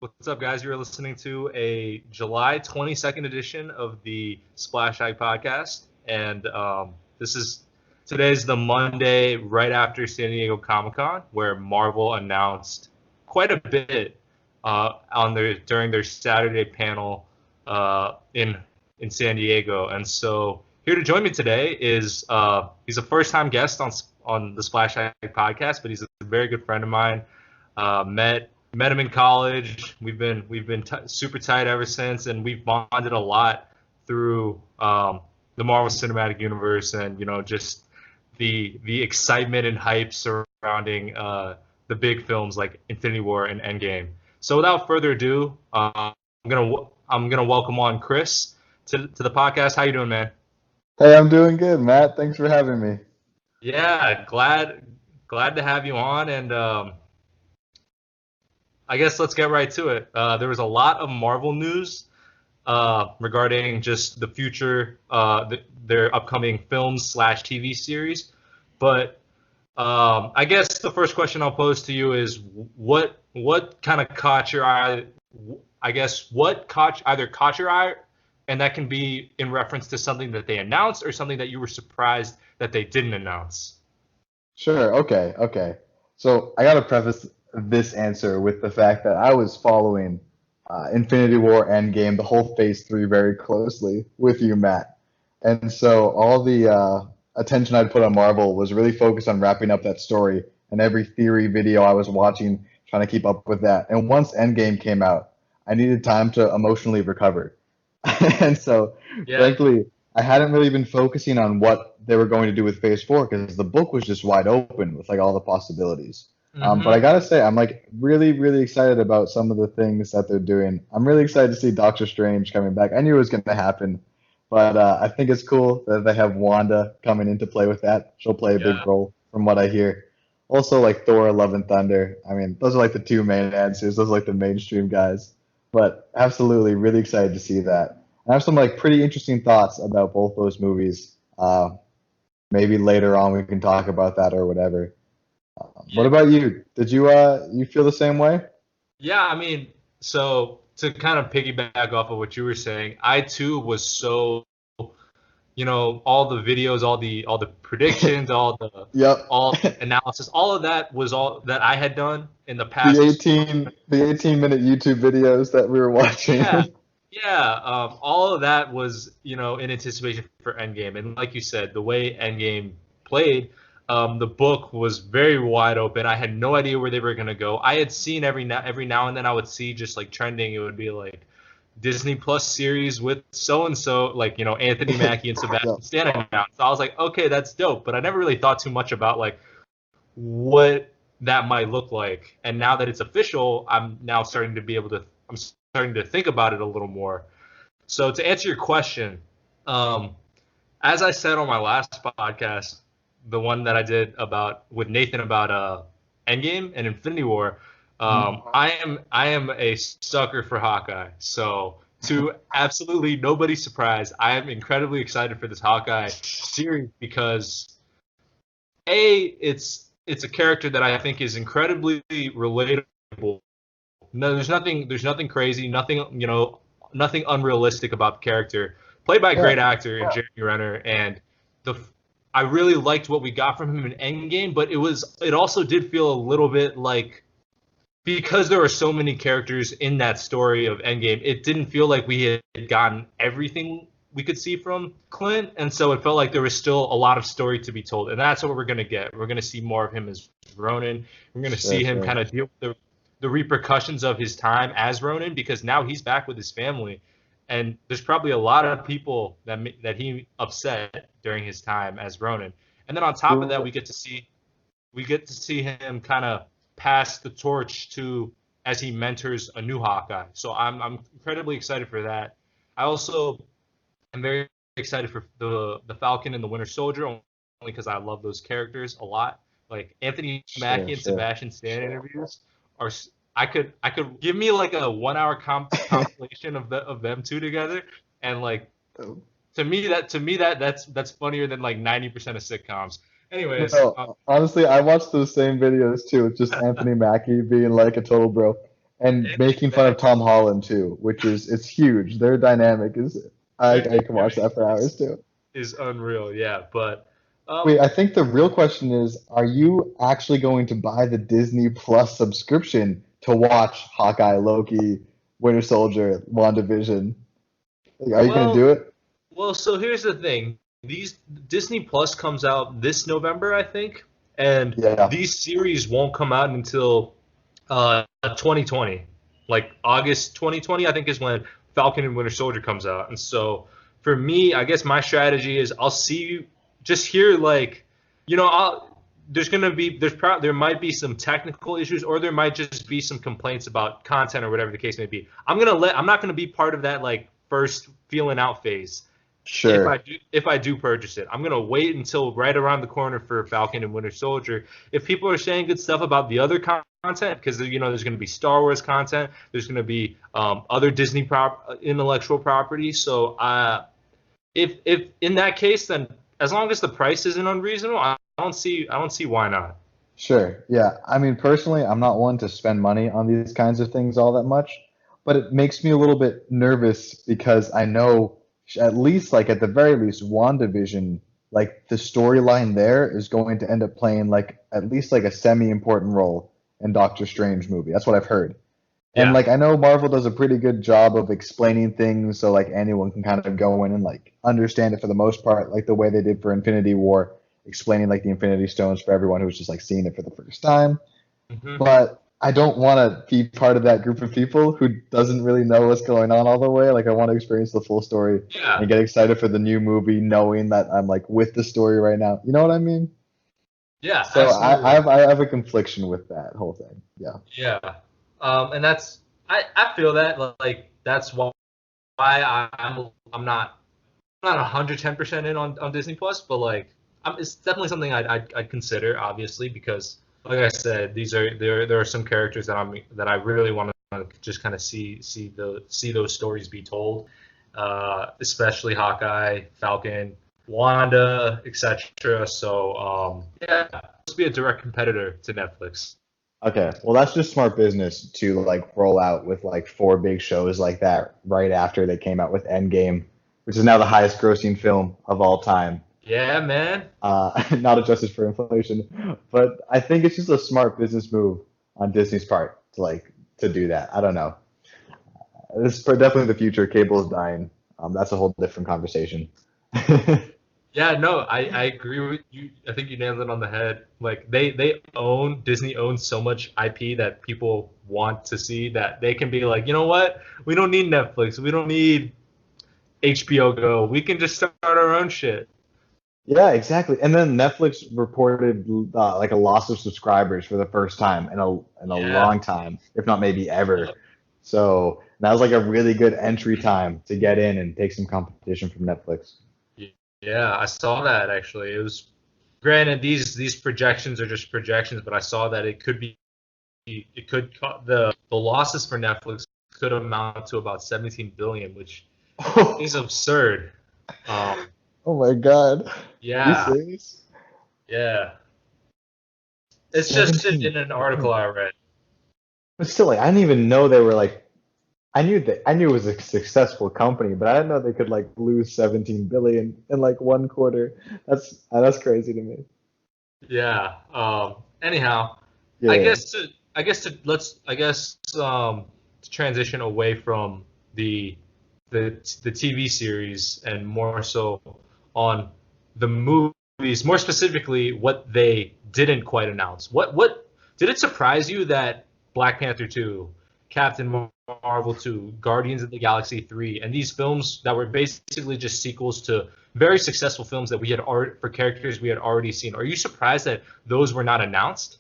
What's up, guys? You're listening to a July 22nd edition of the SplashTag Podcast, and today's the Monday right after San Diego Comic-Con, where Marvel announced quite a bit during their Saturday panel in San Diego. And so here to join me today is he's a first-time guest on the SplashTag Podcast, but he's a very good friend of mine. Met him in college. We've been super tight ever since, and we've bonded a lot through the Marvel Cinematic Universe, and just the excitement and hype surrounding the big films like Infinity War and Endgame. So without further ado, I'm gonna welcome on Chris to the podcast. How you doing, man? Hey, I'm doing good, Matt. Thanks for having me. Yeah, glad to have you on, and I guess let's get right to it. There was a lot of Marvel news regarding just the future, their upcoming films / TV series. But I guess the first question I'll pose to you is what kind of caught your eye? I guess what either caught your eye, and that can be in reference to something that they announced or something that you were surprised that they didn't announce. Sure. Okay. So I got to preface this answer with the fact that I was following Infinity War Endgame, the whole Phase 3 very closely with you, Matt. And so all the attention I'd put on Marvel was really focused on wrapping up that story, and every theory video I was watching, trying to keep up with that. And once Endgame came out, I needed time to emotionally recover. And so, frankly, I hadn't really been focusing on what they were going to do with Phase 4 because the book was just wide open with all the possibilities. But I gotta say, I'm really, really excited about some of the things that they're doing. I'm really excited to see Doctor Strange coming back. I knew it was gonna happen, but I think it's cool that they have Wanda coming into play with that. She'll play a big role from what I hear. Also, Thor, Love and Thunder. I mean, those are the two main answers. Those are the mainstream guys. But absolutely, really excited to see that. I have some pretty interesting thoughts about both those movies. Maybe later on we can talk about that or whatever. What about you? Did you feel the same way? Yeah, I mean, so to kind of piggyback off of what you were saying, I too was so, all the videos, all the predictions, all the analysis, all of that was all that I had done in the past. The 18-minute YouTube videos that we were watching. Yeah. All of that was, in anticipation for Endgame, and like you said, the way Endgame played. The book was very wide open. I had no idea where they were gonna go. I had seen every now and then I would see just trending. It would be Disney Plus series with so and so, Anthony Mackie and Sebastian Stan announced. So I was like, okay, that's dope. But I never really thought too much about what that might look like. And now that it's official, I'm starting to think about it a little more. So to answer your question, as I said on my last podcast, the one that I did with Nathan about Endgame and Infinity War, I am a sucker for Hawkeye. So to absolutely nobody's surprise, I am incredibly excited for this Hawkeye series because it's a character that I think is incredibly relatable. No, there's nothing crazy, nothing unrealistic about the character. Played by a great actor in Jeremy Renner, and I really liked what we got from him in Endgame, but it also did feel a little bit because there are so many characters in that story of Endgame, it didn't feel like we had gotten everything we could see from Clint, and so it felt like there was still a lot of story to be told, and that's what we're going to get. We're going to see more of him as Ronin. We're going to see him kind of deal with the repercussions of his time as Ronin, because now he's back with his family. And there's probably a lot of people that he upset during his time as Ronin. And then on top of that, we get to see him kind of pass the torch as he mentors a new Hawkeye. So I'm incredibly excited for that. I also am very excited for the Falcon and the Winter Soldier, only because I love those characters a lot. Anthony Mackie and Sebastian Stan interviews are. I could give me a 1 hour compilation of them two together, and to me that's funnier than 90% of sitcoms. Anyways, honestly, I watched those same videos too. It's just Anthony Mackie being a total bro, and making fun of Tom Holland too, which is it's huge. Their dynamic is I can watch that for hours too. Is unreal, yeah. But Wait, I think the real question is, are you actually going to buy the Disney Plus subscription to watch Hawkeye, Loki, Winter Soldier, WandaVision? Like, are you going to do it? Well, so here's the thing. These Disney Plus comes out this November, I think, and Yeah. these series won't come out until 2020. Like August 2020, I think is when Falcon and Winter Soldier comes out. And so for me, I guess my strategy is I'll see just here like, there might be some technical issues or there might just be some complaints about content or whatever the case may be. I'm not gonna be part of that like first feeling out phase. Sure. If I do purchase it, I'm gonna wait until right around the corner for Falcon and Winter Soldier. If people are saying good stuff about the other content, because there's gonna be Star Wars content, there's gonna be other Disney intellectual property. So if in that case, then as long as the price isn't unreasonable, I don't see why not. Sure. Yeah. I mean, personally, I'm not one to spend money on these kinds of things all that much, but it makes me a little bit nervous because I know at least like at the very least WandaVision, like the storyline there is going to end up playing like at least like a semi-important role in Doctor Strange movie. That's what I've heard. And Yeah. like I know Marvel does a pretty good job of explaining things so like anyone can kind of go in and like understand it for the most part, like the way they did for Infinity War, explaining like the Infinity Stones for everyone who's just like seeing it for the first time. Mm-hmm. But I don't want to be part of that group of people who doesn't really know what's going on all the way. Like I want to experience the full story and get excited for the new movie, knowing that I'm like with the story right now. You know what I mean? Yeah. So I have a confliction with that whole thing. Yeah. Yeah. And that's I feel that like that's why I'm not 110% in on Disney Plus, but like it's definitely something I'd consider, obviously, because like I said, there are some characters that I really want to just kind of see those stories be told, especially Hawkeye, Falcon, Wanda, etc. So yeah, let's be a direct competitor to Netflix. Okay, well that's just smart business to like roll out with like 4 big shows like that right after they came out with Endgame, which is now the highest grossing film of all time. Yeah, man. Not adjusted for inflation, but I think it's just a smart business move on Disney's part to do that. I don't know. This is definitely the future. Cable is dying. That's a whole different conversation. Yeah, no, I agree with you. I think you nailed it on the head. Like Disney owns so much IP that people want to see that they can be like, you know what? We don't need Netflix. We don't need HBO Go. We can just start our own shit. Yeah, exactly. And then Netflix reported like a loss of subscribers for the first time in a long time, if not maybe ever. So that was like a really good entry time to get in and take some competition from Netflix. Yeah, I saw that actually. It was granted these projections are just projections, but I saw that the losses for Netflix could amount to about 17 billion, which is absurd. Oh my God. Yeah. Are you serious? Yeah. It's just in an article I read. But still, like, I didn't even know they were like. I knew it was a successful company, but I didn't know they could like lose 17 billion in like 1 quarter. That's crazy to me. Yeah. Anyhow, Yeah. To transition away from the TV series and more so on the movies, more specifically what they didn't quite announce. What did it surprise you that Black Panther 2, Captain Marvel 2, Guardians of the Galaxy 3, and these films that were basically just sequels to very successful films that we had for characters we had already seen? Are you surprised that those were not announced?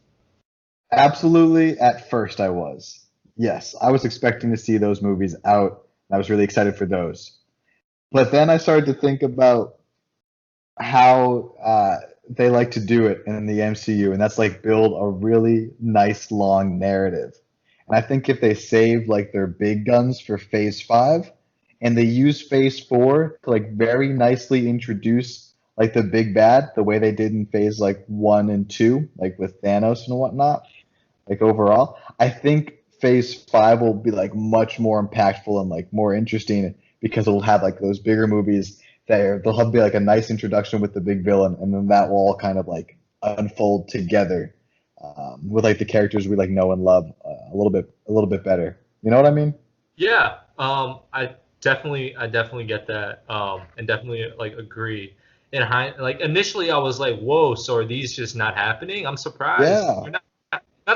Absolutely. At first, I was. Yes, I was expecting to see those movies out. And I was really excited for those. But then I started to think about how they like to do it in the MCU, and that's like build a really nice long narrative. And I think if they save like their big guns for Phase 5, and they use Phase 4 to like very nicely introduce like the big bad, the way they did in Phase like 1 and 2, like with Thanos and whatnot, like overall, I think Phase 5 will be like much more impactful and like more interesting because it'll have like those bigger movies they'll have be like a nice introduction with the big villain, and then that will all kind of like unfold together with like the characters we like know and love a little bit better. You know what I mean? Yeah, I definitely get that, and definitely like agree. Like initially, I was like, "Whoa, so are these just not happening?" I'm surprised. Yeah. They're not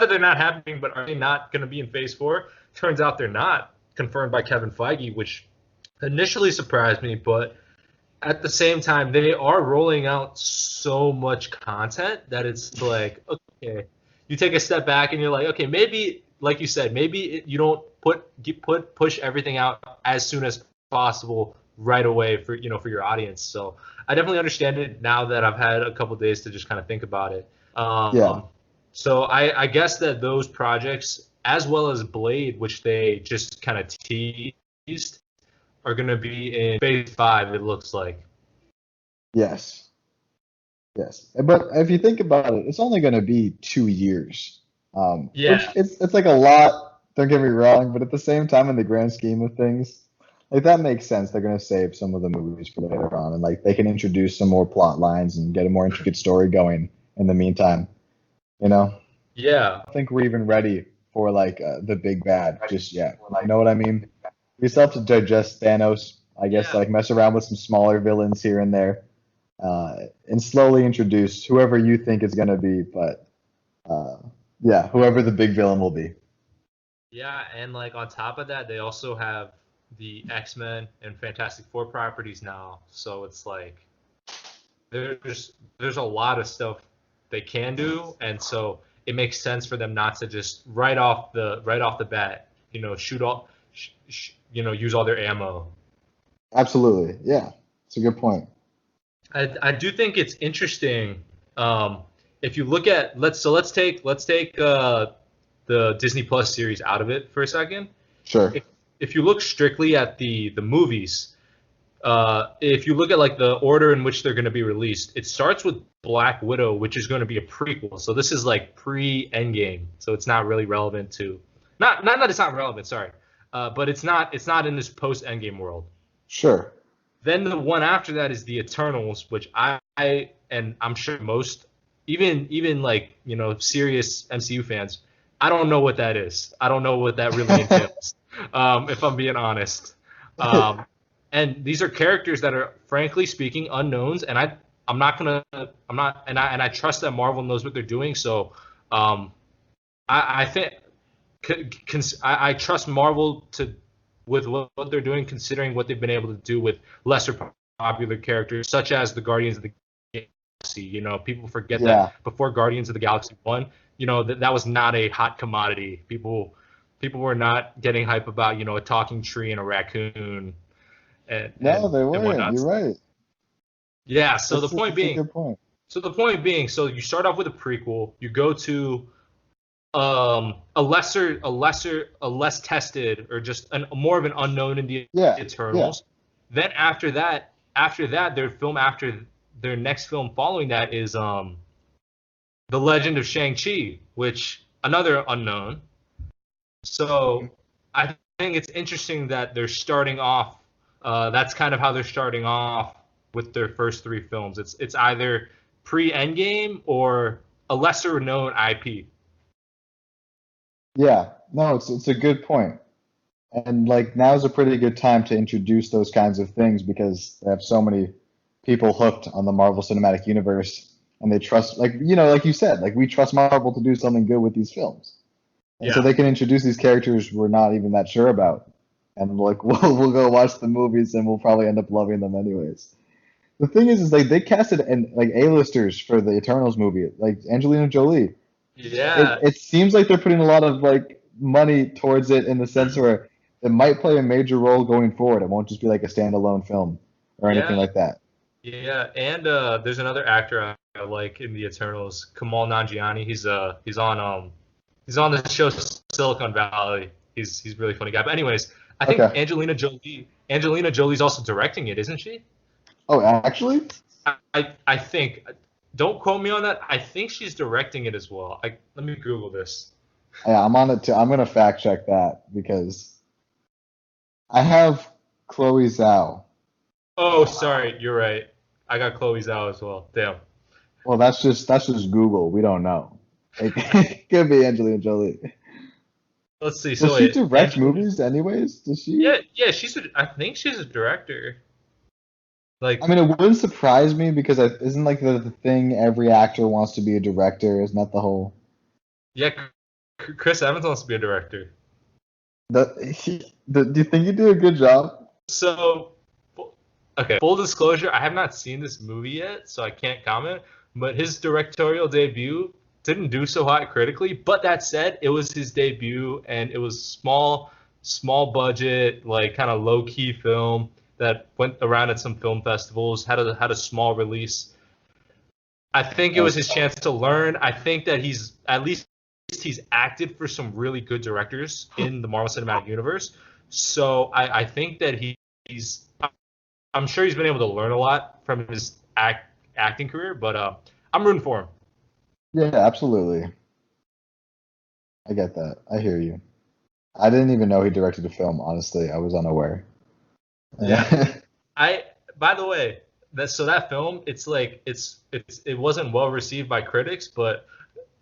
that they're not happening, but are they not going to be in Phase 4? Turns out they're not, confirmed by Kevin Feige, which initially surprised me, but at the same time, they are rolling out so much content that it's like, okay, you take a step back and you're like, okay, maybe, like you said, maybe you don't push everything out as soon as possible right away for for your audience. So I definitely understand it now that I've had a couple days to just kind of think about it. Yeah. So I guess that those projects, as well as Blade, which they just kind of teased, are going to be in Phase 5, it looks like. Yes. Yes. But if you think about it, it's only going to be 2 years. Which Yeah. it's like a lot, don't get me wrong, but at the same time, in the grand scheme of things, like that makes sense. They're going to save some of the movies for later on, and like they can introduce some more plot lines and get a more intricate story going in the meantime. You know? Yeah. I don't think we're even ready for like the big bad just yet. You know what I mean? We still have to digest Thanos, I guess, Yeah. like mess around with some smaller villains here and there, and slowly introduce whoever you think is going to be, but yeah, whoever the big villain will be. Yeah, and like on top of that, they also have the X-Men and Fantastic Four properties now. So it's like there's a lot of stuff they can do, and so it makes sense for them not to just right off the bat, shoot all, use all their ammo. Absolutely, yeah, it's a good point. I do think it's interesting. If you look at let's take the Disney Plus series out of it for a second. Sure. If you look strictly at the movies, if you look at like the order in which they're going to be released, it starts with Black Widow, which is going to be a prequel. So this is like pre-Endgame, so it's not really relevant to not that it's not relevant, sorry, but it's not in this post-Endgame world. Sure. Then the one after that is the Eternals, which I and I'm sure most, even like serious MCU fans, I don't know what that is. I don't know what that really entails, if I'm being honest. And these are characters that are, frankly speaking, unknowns, and I trust that Marvel knows what they're doing. So I think I trust Marvel with what they're doing, considering what they've been able to do with lesser popular characters, such as the Guardians of the Galaxy. People forget that before Guardians of the Galaxy 1, that was not a hot commodity. People were not getting hype about, a talking tree and a raccoon. No, they weren't. You're right. Yeah. So That's the point being, a good point. so you start off with a prequel. You go to a less tested, or just more of an unknown in the Eternals. Yeah. Then after that, their next film following that is The Legend of Shang-Chi, which another unknown. So I think it's interesting that they're starting off. That's kind of how they're starting off with their first three films. It's either pre-Endgame or a lesser known IP. Yeah, no, it's a good point. And like now's a pretty good time to introduce those kinds of things because they have so many people hooked on the Marvel Cinematic Universe, and they trust, like like you said, like we trust Marvel to do something good with these films, and so they can introduce these characters we're not even that sure about, and like we'll go watch the movies and we'll probably end up loving them anyways. The thing is like they casted like A-listers for the Eternals movie, like Angelina Jolie. Yeah. It seems like they're putting a lot of like money towards it in the sense where it might play a major role going forward. It won't just be like a standalone film or anything like that. Yeah, and there's another actor I like in the Eternals, Kamal Nanjiani. He's on the show Silicon Valley. He's a really funny guy. But anyways, I think Angelina Jolie's also directing it, isn't she? Oh, actually? I think. Don't quote me on that. I think she's directing it as well. Let me Google this. Yeah, I'm on it too. I'm gonna fact check that because I have Chloe Zhao. Oh, sorry, you're right. I got Chloe Zhao as well. Damn. Well, that's just Google. We don't know. It could be Angelina Jolie. Let's see. Does So she wait, direct movies anyways? Does she? yeah. I think she's a director. I Like, mean, it wouldn't surprise me because isn't like the thing every actor wants to be a director? Isn't that the whole? yeah, Chris Evans wants to be a director. Do you think he did a good job? So, okay. Full disclosure, I have not seen this movie yet, so I can't comment. But his directorial debut didn't do so hot critically. But that said, it was his debut, and it was small budget, like kind of low key film that went around at some film festivals. Had a small release. I think it was his chance to learn. I think that he's acted for some really good directors in the Marvel Cinematic Universe. So I think that he's I'm sure he's been able to learn a lot from his acting career, but I'm rooting for him. Yeah, absolutely. I get that. I hear you. I didn't even know he directed a film, honestly. I was unaware. Yeah. I by the way, that film, it wasn't well received by critics, but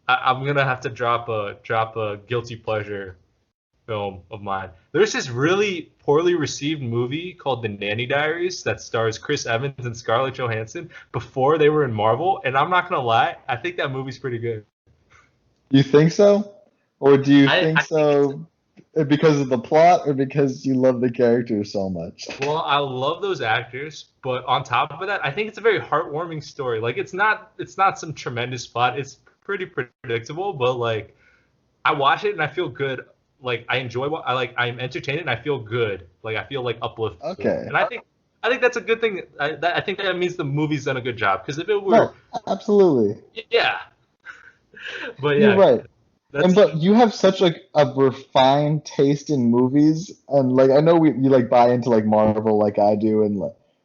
I'm gonna have to drop a guilty pleasure film of mine. There's this really poorly received movie called The Nanny Diaries that stars Chris Evans and Scarlett Johansson before they were in Marvel, and I'm not gonna lie, I think that movie's pretty good. You think so? Or do you think I think it's so because of the plot or because you love the characters so much? Well, I love those actors, but on top of that, I think it's a very heartwarming story. Like it's not some tremendous plot. It's pretty predictable, but like I watch it and I feel good. Like I enjoy what I'm entertained and I feel good. Like I feel like uplifted. Okay. And I think that's a good thing. I think that means the movie's done a good job. Because if it were, No, absolutely. yeah, but You're yeah, right. And that's but you have such like a refined taste in movies, and like I know you like buy into like Marvel like I do,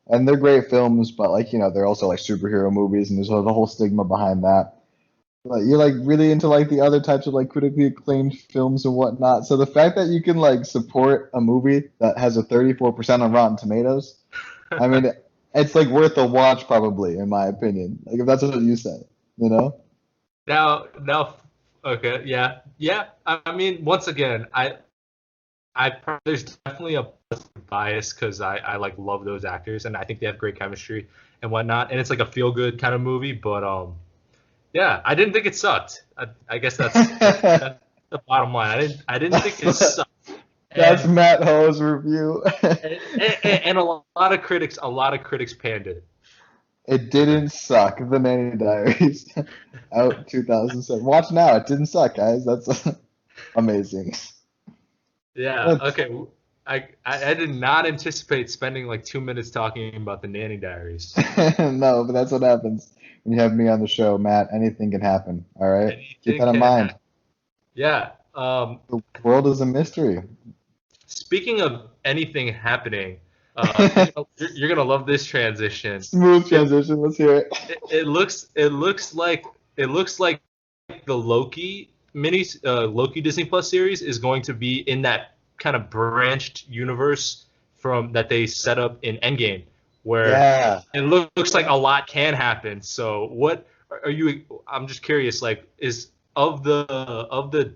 and they're great films, but like they're also like superhero movies, and there's the whole stigma behind that. But you're like really into like the other types of like critically acclaimed films and whatnot. So the fact that you can like support a movie that has a 34% on Rotten Tomatoes, I mean, it's like worth a watch probably, in my opinion. Like if that's what you say, you know? now. Okay, yeah. I mean, once again, there's definitely a bias because I like love those actors and I think they have great chemistry and whatnot, and it's like a feel good kind of movie. But yeah, I didn't think it sucked. I guess that's the bottom line. I didn't think it That's sucked, that's and Matt Ho's review. and a lot of critics panned it. It didn't suck. The Nanny Diaries, out 2007. Watch now. It didn't suck, guys. That's amazing. Yeah. That's Okay. I did not anticipate spending like 2 minutes talking about the Nanny Diaries. no, but that's what happens when you have me on the show, Matt. Anything can happen. All right, keep Anything that in can mind. happen. Yeah. The world is a mystery. Speaking of anything happening, you're gonna love this transition. Smooth It, transition. Let's hear it. it looks like the Loki Disney Plus series is going to be in that kind of branched universe from that they set up in Endgame, where Yeah. it looks like a lot can happen. So what are you? I'm just curious. Like, is of the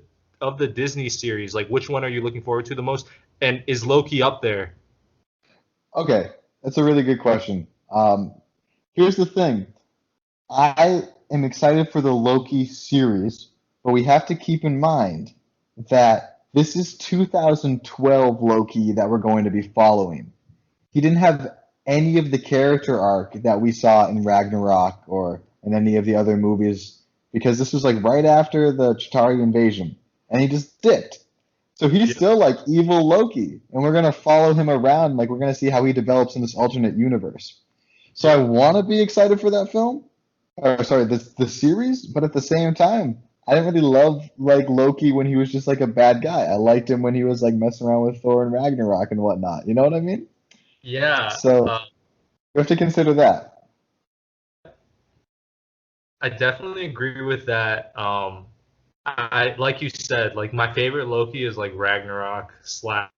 Disney series, like which one are you looking forward to the most? And is Loki up there? Okay, that's a really good question. Here's the thing. I am excited for the Loki series, but we have to keep in mind that this is 2012 Loki that we're going to be following. He didn't have any of the character arc that we saw in Ragnarok or in any of the other movies because this was like right after the Chitauri invasion, and he just dipped. So he's Yeah. still like evil Loki, and we're gonna follow him around. Like we're gonna see how he develops in this alternate universe. So I Yeah. want to be excited for that film, or sorry, the series, but at the same time, I didn't really love like Loki when he was just like a bad guy. I liked him when he was like messing around with Thor and Ragnarok and whatnot. You know what I mean? Yeah. So we have to consider that. I definitely agree with that. I like you said, like my favorite Loki is like Ragnarok slash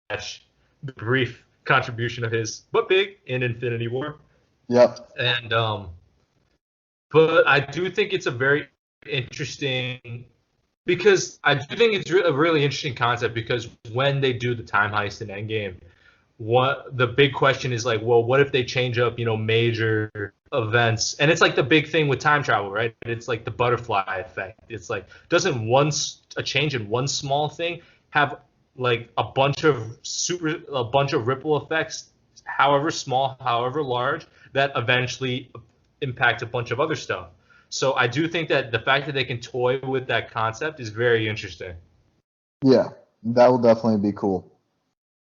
the brief contribution of his, but big in Infinity War. Yep. And but I do think it's a very interesting because I do think it's a really interesting concept because when they do the time heist in Endgame, what the big question is like, well, what if they change up, major events? And it's like the big thing with time travel, right? It's like the butterfly effect. It's like doesn't a change in one small thing have like a bunch of ripple effects, however small, however large, that eventually impact a bunch of other stuff. So I do think that the fact that they can toy with that concept is very interesting. Yeah, that will definitely be cool.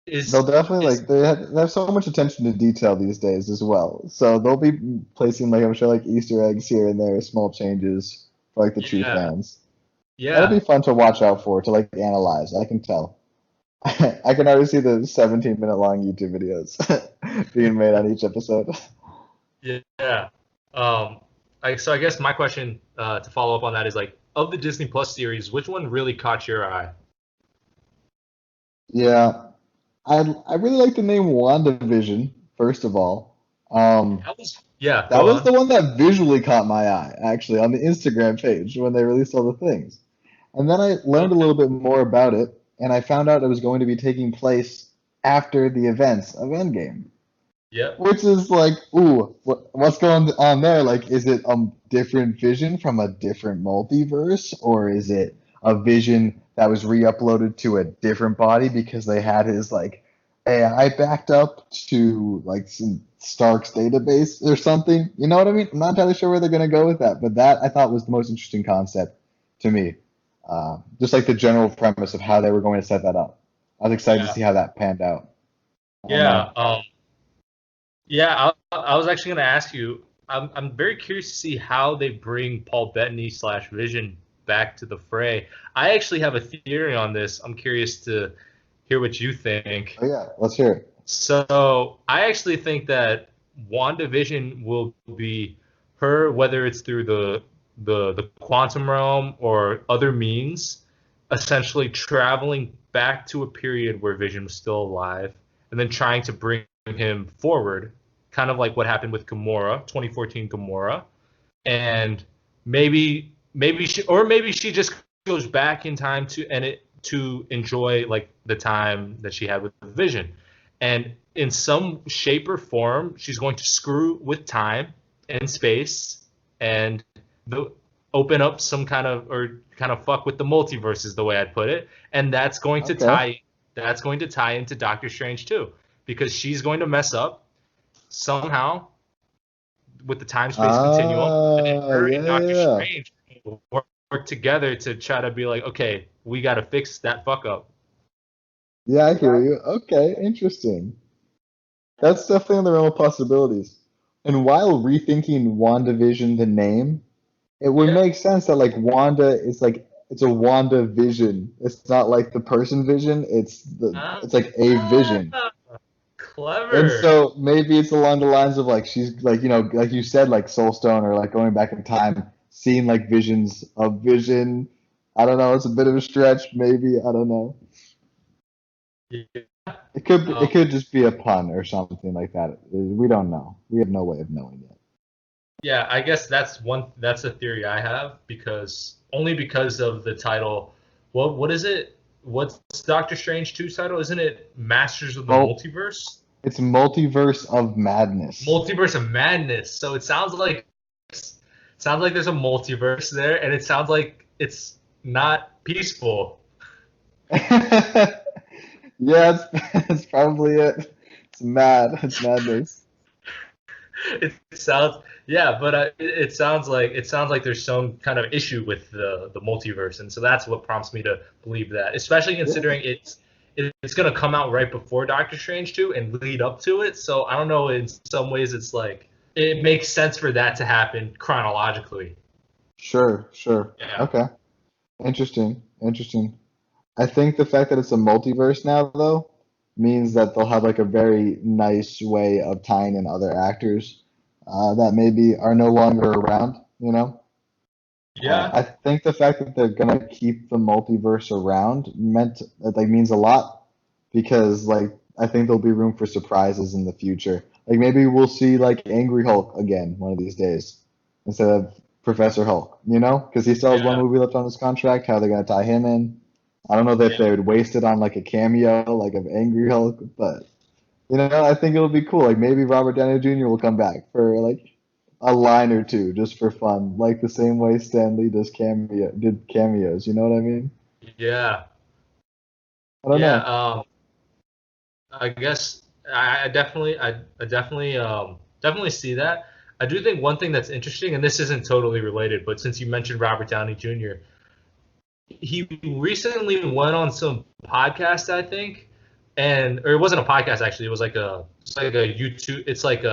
They'll Is definitely is they have so much attention to detail these days as well. So they'll be placing I'm sure Easter eggs here and there, small changes for the true Yeah, fans. That'll be yeah. fun to watch out for, to analyze. I can tell. I can already see the 17-minute long YouTube videos being made on each episode. Yeah. Um, so I guess my question to follow up on that is like, of the Disney Plus series, which one really caught your eye? Yeah, I really like the name WandaVision, first of all. Um, Yeah, that go was on. the one that visually caught my eye, actually, on the Instagram page when they released all the things. And then I learned a Okay. little bit more about it, and I found out it was going to be taking place after the events of Endgame. Yep. Which is like, ooh, what's going on there? Like, is it a different vision from a different multiverse, or is it a vision that was re-uploaded to a different body because they had his AI backed up to some Stark's database or something? You know what I mean? I'm not entirely sure where they're gonna go with that, but that I thought was the most interesting concept to me. Just like the general premise of how they were going to set that up. I was excited to Yeah. see how that panned out. I don't Yeah. know. Yeah. I was actually going to ask you. I'm very curious to see how they bring Paul Bettany slash Vision back to the fray. I actually have a theory on this. I'm curious to hear what you think. Oh yeah, let's hear it. So I actually think that WandaVision will be her, whether it's through the quantum realm or other means, essentially traveling back to a period where Vision was still alive, and then trying to bring him forward, kind of like what happened with Gamora, 2014 Gamora, and maybe she just goes back in time to enjoy like the time that she had with Vision, and in some shape or form she's going to screw with time and space and the open up some kind of fuck with the multiverse is the way I'd put it, and Okay. that's going to tie into Doctor Strange too, because she's going to mess up somehow with the time space continuum, and then Ah, her yeah, and Doctor yeah. Strange will work together to try to be like, okay, we got to fix that fuck up. Yeah, I hear you. Okay, interesting. That's definitely in the realm of possibilities. And while rethinking WandaVision, the name, it would Yeah. make sense that Wanda is it's a Wanda vision. It's not like the person vision, Ah, it's like a vision. And clever. so maybe it's along the lines of she's like you said, Soul Stone, or going back in time, seeing visions of Vision. I don't know. It's a bit of a stretch, maybe. I don't know. Yeah. It Um, could just be a pun or something like that. We don't know. We have no way of knowing yet. yeah, I guess that's a theory I have because only because of the title. What is it? What's Doctor Strange 2's title? Isn't it Masters of the Well, Multiverse? it's Multiverse of Madness. Multiverse of Madness. So it sounds like there's a multiverse there, and it sounds like it's not peaceful. Yeah, it's probably it. It's mad. It's madness. It sounds yeah, but it sounds like there's some kind of issue with the multiverse, and so that's what prompts me to believe that, especially Yeah, considering it's gonna come out right before Doctor Strange 2 and lead up to it. So I don't know. In some ways, it's like it makes sense for that to happen chronologically. sure, sure. Yeah. Okay. Interesting. Interesting. I think the fact that it's a multiverse now, though, means that they'll have a very nice way of tying in other actors that maybe are no longer around, you know? Yeah. I think the fact that they're gonna keep the multiverse around means a lot because like I think there'll be room for surprises in the future. Like maybe we'll see like Angry Hulk again one of these days instead of Professor Hulk, you know? Because he still has one Yeah. movie left on his contract. How they're gonna tie him in? I don't know that Yeah. they would waste it on like a cameo like of Angry Hulk, but I think it'll be cool. Like maybe Robert Downey Jr. will come back for like a line or two just for fun, like the same way Stan Lee did cameos. You know what I mean? Yeah. I don't Yeah. know. I guess I definitely see that. I do think one thing that's interesting, and this isn't totally related, but since you mentioned Robert Downey Jr., he recently went on some podcast, I think, or it wasn't a podcast actually. It was like a YouTube. It's like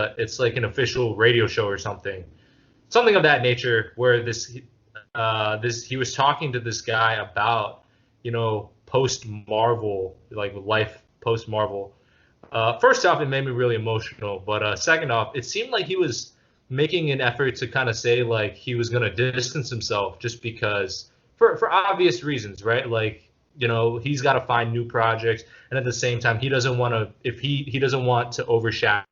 an official radio show or something of that nature, where this he was talking to this guy about post Marvel, like life post Marvel. First off, it made me really emotional, but second off, it seemed like he was making an effort to kind of say like he was going to distance himself just because for obvious reasons, right? Like he's got to find new projects, and at the same time, he doesn't want to if he doesn't want to overshadow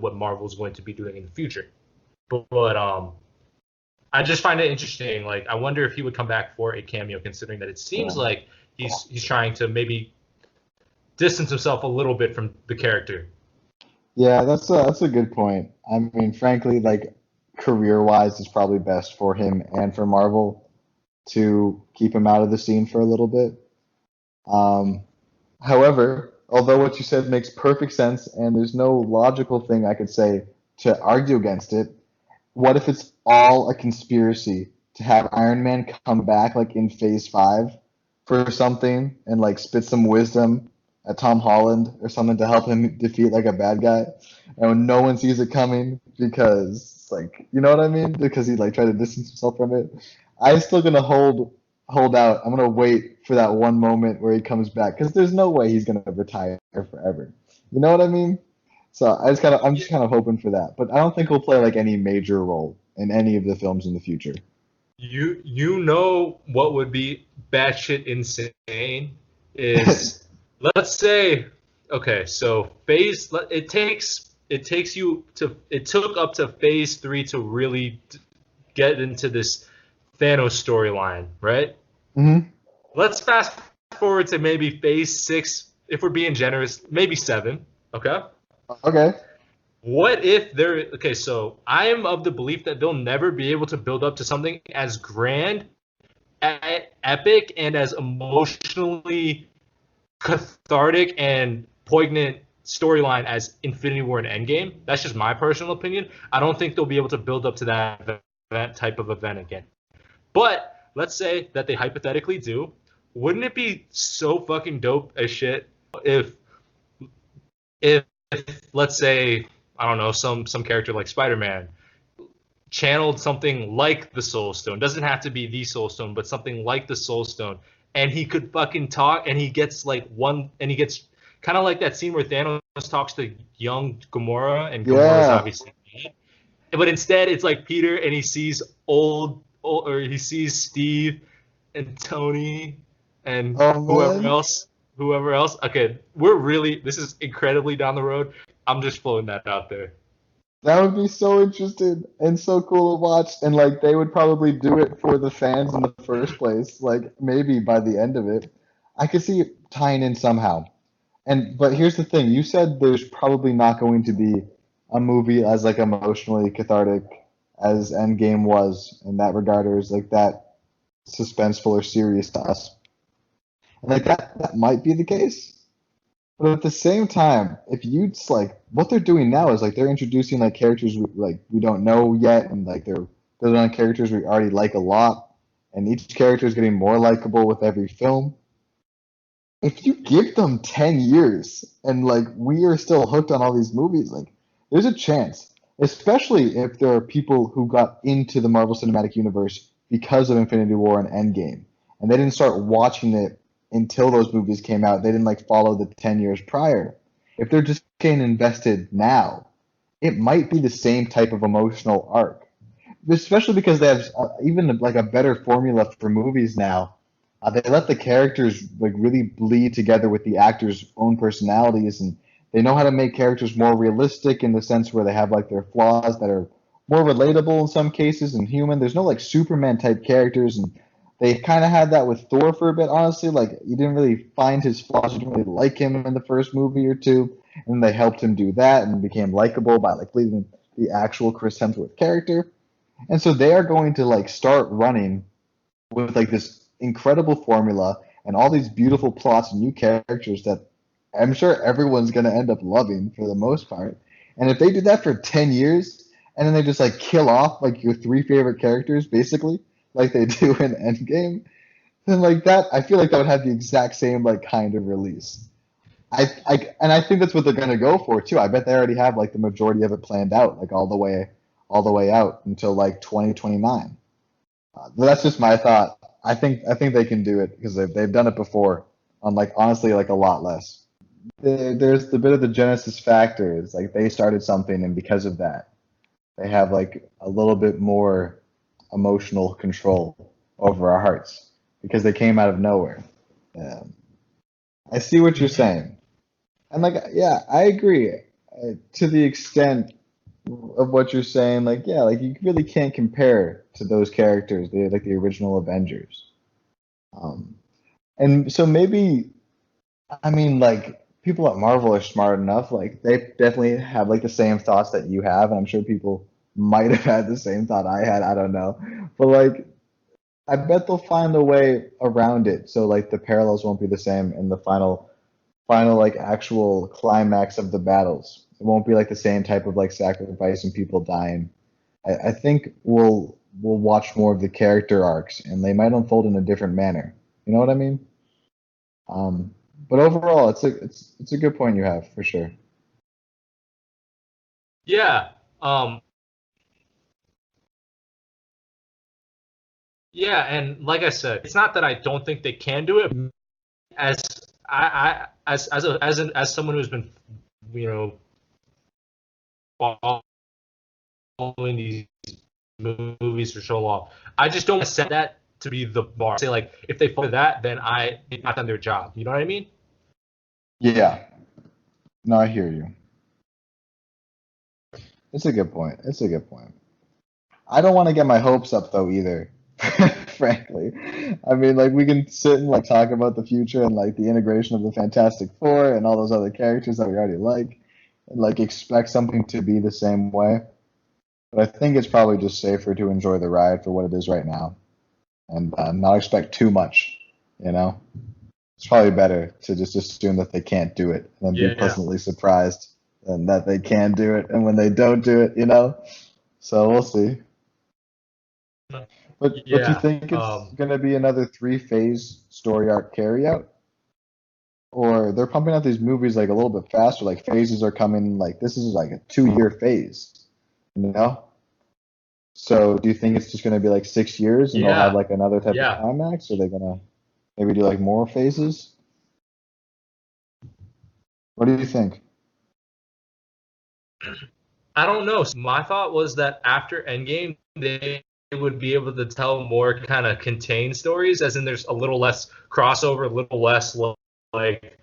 what Marvel's going to be doing in the future. But I just find it interesting. Like, I wonder if he would come back for a cameo, considering that it seems Yeah. like he's trying to maybe distance himself a little bit from the character. Yeah, that's a good point. I mean, frankly, like career-wise, it's probably best for him and for Marvel to keep him out of the scene for a little bit. Um, However, although what you said makes perfect sense, and there's no logical thing I could say to argue against it, what if it's all a conspiracy to have Iron Man come back like in Phase 5 for something and like spit some wisdom at Tom Holland or something to help him defeat like a bad guy, and when no one sees it coming because like you know what I mean? Because he like tried to distance himself from it. I'm still gonna hold out. I'm gonna wait for that one moment where he comes back because there's no way he's gonna retire forever. You know what I mean? So I'm just kind of hoping for that, but I don't think he'll play like any major role in any of the films in the future. You know what would be batshit insane is let's say okay, so it took up to phase 3 to really get into this Thanos storyline, right? Hmm. Let's fast forward to maybe phase 6, if we're being generous, maybe 7, okay? Okay. What if they're okay? So I am of the belief that they'll never be able to build up to something as grand, epic, and as emotionally cathartic and poignant storyline as Infinity War and Endgame. That's just my personal opinion. I don't think they'll be able to build up to that type of event again. But let's say that they hypothetically do. Wouldn't it be so fucking dope as shit if if let's say I don't know some character like Spider-Man channeled something like the Soul Stone. Doesn't have to be the Soul Stone, but something like the Soul Stone, and he could fucking talk, and he gets kind of like that scene where Thanos talks to young Gamora, and Gamora's Yeah. obviously dead. But instead, it's like Peter, and he sees or he sees Steve and Tony and Oh whoever man, else. Whoever else. Okay, this is incredibly down the road. I'm just floating that out there. that would be so interesting and so cool to watch. And like they would probably do it for the fans in the first place. Like maybe by the end of it, I could see it tying in somehow. But here's the thing: you said there's probably not going to be a movie as like emotionally cathartic as Endgame was in that regard, or is like that suspenseful or serious to us. And like that might be the case. But at the same time, if you just like what they're doing now is like they're introducing like characters we don't know yet, and like they're on characters we already like a lot, and each character is getting more likable with every film. If you give them 10 years and like we are still hooked on all these movies, like there's a chance, especially if there are people who got into the Marvel Cinematic Universe because of Infinity War and Endgame, and they didn't start watching it until those movies came out. They didn't like follow the 10 years prior. If they're just getting invested now, it might be the same type of emotional arc. especially because they have even like a better formula for movies now. They let the characters like really bleed together with the actors' own personalities, and they know how to make characters more realistic in the sense where they have like their flaws that are more relatable in some cases and human. There's no like Superman type characters, and they kind of had that with Thor for a bit. Honestly, like you didn't really find his flaws, you didn't really like him in the first movie or two, and they helped him do that and became likable by like leaving the actual Chris Hemsworth character. And so they are going to like start running with like this incredible formula and all these beautiful plots and new characters that I'm sure everyone's going to end up loving for the most part. And if they do that for 10 years and then they just like kill off like your three favorite characters basically like they do in Endgame, then like that I feel like that would have the exact same like kind of release. I think that's what they're gonna go for too. I bet they already have like the majority of it planned out, like all the way out until like 2029. But that's just my thought. I think they can do it because they've done it before on like honestly like a lot less. There's the bit of the Genesis factor is like they started something and because of that they have like a little bit more emotional control over our hearts because they came out of nowhere. Um, I see what you're saying. And like, yeah, I agree to the extent of what you're saying. Like, yeah, like you really can't compare to those characters, like the original Avengers. Um, and so maybe, I mean, like people at Marvel are smart enough. Like they definitely have like the same thoughts that you have, and I'm sure people might have had the same thought I had. I don't know, but like I bet they'll find a way around it so like the parallels won't be the same in the final like actual climax of the battles. It won't be like the same type of like sacrifice and people dying. I think we'll watch more of the character arcs and they might unfold in a different manner. You know what I mean? Um, but overall, it's a good point you have for sure. Yeah. Yeah, and like I said, it's not that I don't think they can do it. As as someone who's been, you know, following these movies for so long, I just don't set that to be the bar. Say like if they follow that, then they've not done their job. You know what I mean? Yeah. No, I hear you. It's a good point. It's a good point. I don't want to get my hopes up though either, frankly. I mean, like we can sit and like talk about the future and like the integration of the Fantastic Four and all those other characters that we already like, and like expect something to be the same way. But I think it's probably just safer to enjoy the ride for what it is right now and not expect too much. You know, it's probably better to just assume that they can't do it and then be Yeah. pleasantly surprised and that they can do it and when they don't do it, you know. So we'll see. But you Yeah. think it's gonna be another three-phase story arc carryout? Or they're pumping out these movies like a little bit faster, like phases are coming like this is like a 2 year phase, you know? So do you think it's just gonna be like 6 years and they'll have Yeah. like another type of Yeah. climax? Or are they gonna maybe do like more phases? What do you think? I don't know. My thought was that after Endgame, they would be able to tell more kind of contained stories, as in there's a little less crossover, a little less like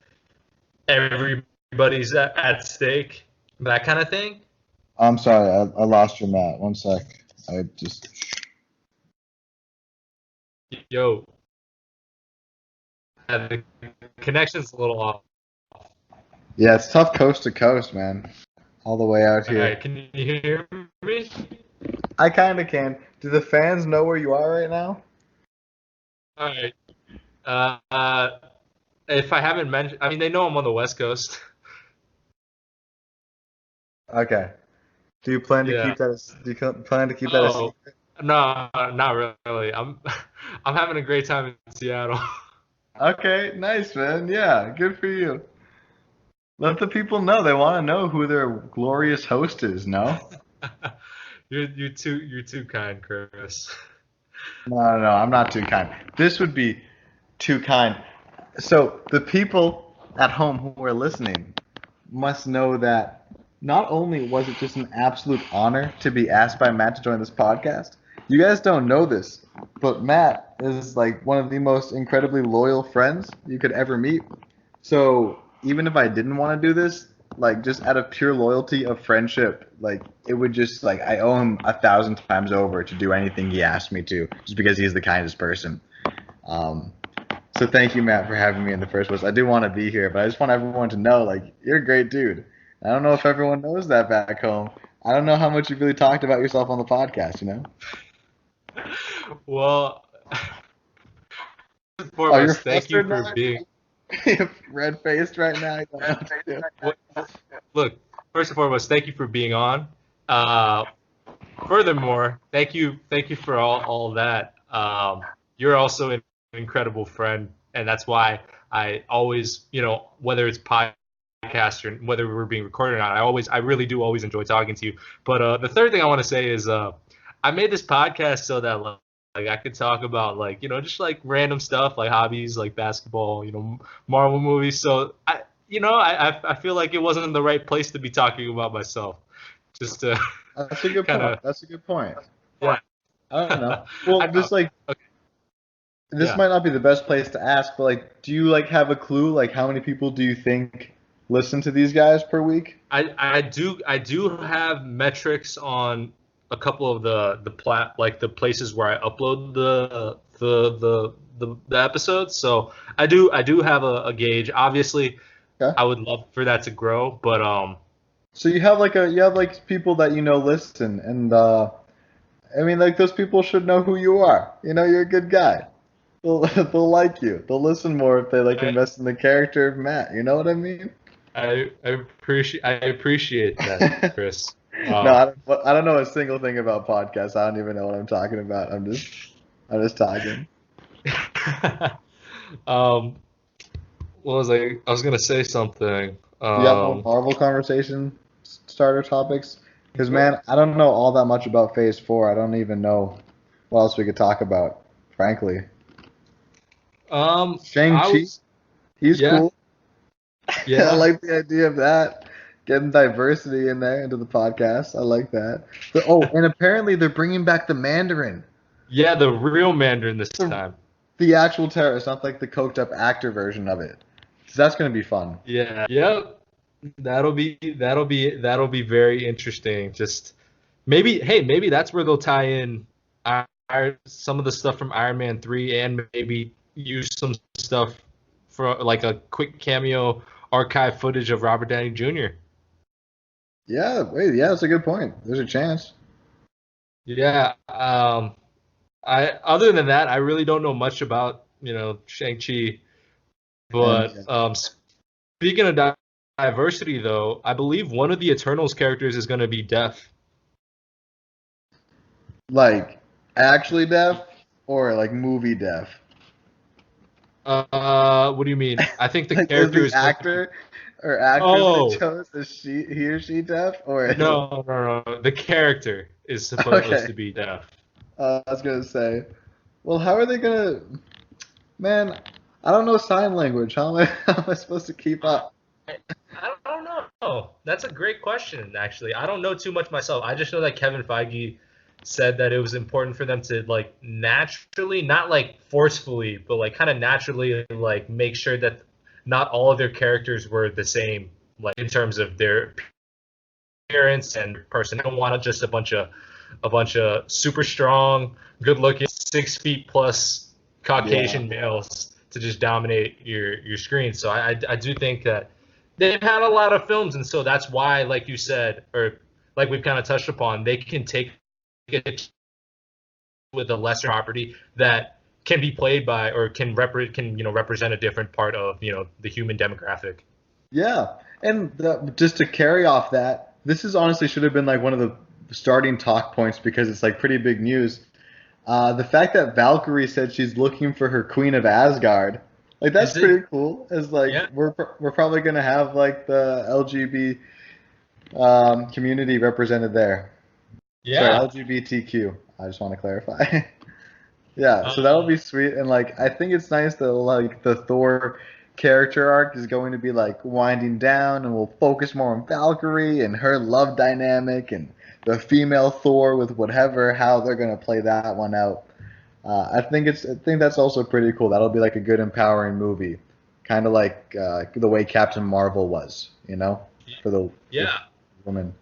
everybody's at stake, that kind of thing. I'm sorry, I lost your Matt. One sec. I just Yo, the connection's a little off. Yeah, it's tough coast to coast, man. All the way out All here. right, can you hear me? I kind of can. Do the fans know where you are right now? All right. Uh, uh, if I haven't mentioned, I mean, they know I'm on the West Coast. Okay. Do you plan to Yeah. keep that? Do you plan to keep that a Oh, secret? no, not really. I'm having a great time in Seattle. Okay, nice, man. Yeah, good for you. Let the people know. They want to know who their glorious host is. No? You're too kind, Chris. No, no, no. I'm not too kind. This would be too kind. So the people at home who are listening must know that not only was it just an absolute honor to be asked by Matt to join this podcast, you guys don't know this, but Matt is like one of the most incredibly loyal friends you could ever meet. So even if I didn't want to do this, like just out of pure loyalty of friendship, like it would just like I owe him 1,000 times over to do anything he asked me to, just because he's the kindest person. Um, so thank you, Matt, for having me in the first place. I do want to be here, but I just want everyone to know, like, you're a great dude. I don't know if everyone knows that back home. I don't know how much you've really talked about yourself on the podcast, you know? Well, Oh, you're foremost, thank you flustered for now? being. You're red-faced right now. You don't know what to do. Look, first and foremost, thank you for being on. Uh, Furthermore, thank you for all that. You're also an incredible friend, and that's why I always, whether it's podcast or whether we're being recorded or not, I really do always enjoy talking to you. But the third thing I want to say is, I made this podcast so that like I could talk about like just like random stuff like hobbies like basketball, Marvel movies. So I feel like it wasn't the right place to be talking about myself. Just to That's a good kind point. of That's a good point. yeah. I don't know. I Well, know. just like Okay. this Yeah. might not be the best place to ask, but like, do you like have a clue? Like, how many people do you think listen to these guys per week? I do have metrics on a couple of the places where I upload the episodes. So I do have a gauge. Obviously, Okay. I would love for that to grow, but So you have like people that you know listen, and I mean like those people should know who you are. You know, you're a good guy. They'll like you. They'll listen more if they like I invest in the character of Matt. You know what I mean? I appreciate that, Chris. No, Um, I don't know a single thing about podcasts. I don't even know what I'm talking about. I'm just talking. um, what was I? I was gonna say something. Do you have more Marvel conversation starter topics? Because man, I don't know all that much about Phase 4. I don't even know what else we could talk about, frankly. I Shang-Chi, was he's yeah, cool. I yeah, like the idea of that. Getting diversity in there into the podcast. I like that. Oh, and apparently they're bringing back the Mandarin. yeah. The real Mandarin this The, time. the actual terrorist, not like the coked up actor version of it. So that's going to be fun. Yeah, yep. That'll be very interesting. Just maybe that's where they'll tie in some of the stuff from Iron Man 3 and maybe use some stuff for like a quick cameo archive footage of Robert Downey Jr. Yeah, wait, yeah, that's a good point. There's a chance. Yeah. I other than that, I really don't know much about, Shang-Chi, And but speaking of diversity though, I believe one of the Eternals characters is going to be deaf. like actually deaf or like movie deaf? What do you mean? I think the Like is character the is going to be. actor or actress they Oh, chose he or she deaf or no, no, no. The character is supposed okay. to be deaf. I was gonna say, well, how are they gonna? Man, I don't know sign language. How am I supposed to keep up? I don't know. That's a great question, actually. I don't know too much myself. I just know that Kevin Feige said that it was important for them to like naturally, not like forcefully, but like kind of naturally like make sure that not all of their characters were the same, like in terms of their appearance and person. I don't want just a bunch of super strong, good looking, 6 feet plus Yeah, Caucasian males to just dominate your screen. So I do think that they've had a lot of films, and so that's why, like you said, or like we've kind of touched upon, they can take it with a lesser property that can be played by or can represent a different part of the human demographic. yeah. And just to carry off that, this is honestly should have been like one of the starting talk points because it's like pretty big news. The fact that Valkyrie said she's looking for her Queen of Asgard, like that's Is it? pretty cool. Is like Yeah. we're probably gonna have like the LGBT community represented there. Sorry, Yeah. LGBTQ. I just want to clarify. Yeah, so that'll Uh, be sweet, and like I think it's nice that like the Thor character arc is going to be like winding down, and we'll focus more on Valkyrie and her love dynamic and the female Thor with whatever how they're gonna play that one out. I think that's also pretty cool. That'll be like a good empowering movie, kind of like the way Captain Marvel was, for the Yeah. woman.